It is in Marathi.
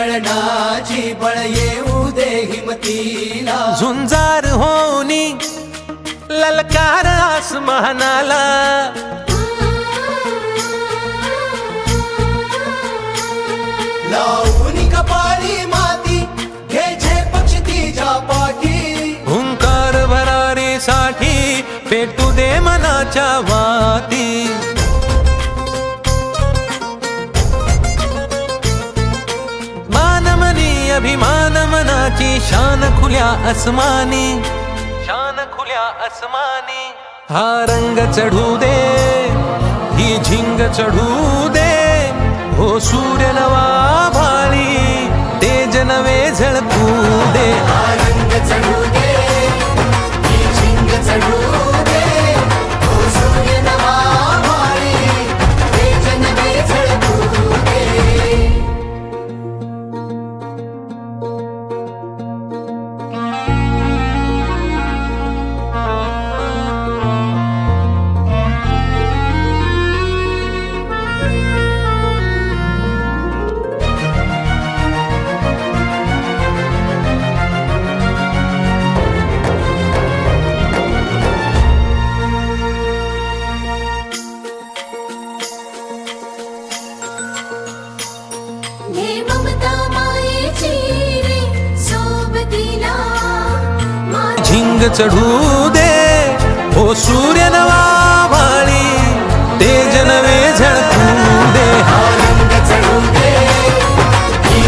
वळणाची बळ येऊ दे हिमतीला झुंजार होनी ललकार आसमानाला लावून कपाळी माती घे झेप तिच्या पाठी हुंकार भरारीसाठी पेटू दे मनाच्या वाती मानमनी अभिमान मनाची शान खुल्या आसमानी शान खुल्या आसमानी हा रंग चढू दे ही झिंग चढू दे हो सूर्य नवा भाळी तेज नवे झळकू दे रंग चढू दे ही झिंग चढू दे हो सूर्य नवा भाळी तेज नवे झळकू दे हे ममता मायेची रे सोबतीला झिंग चढू दे हो सूर्य नवा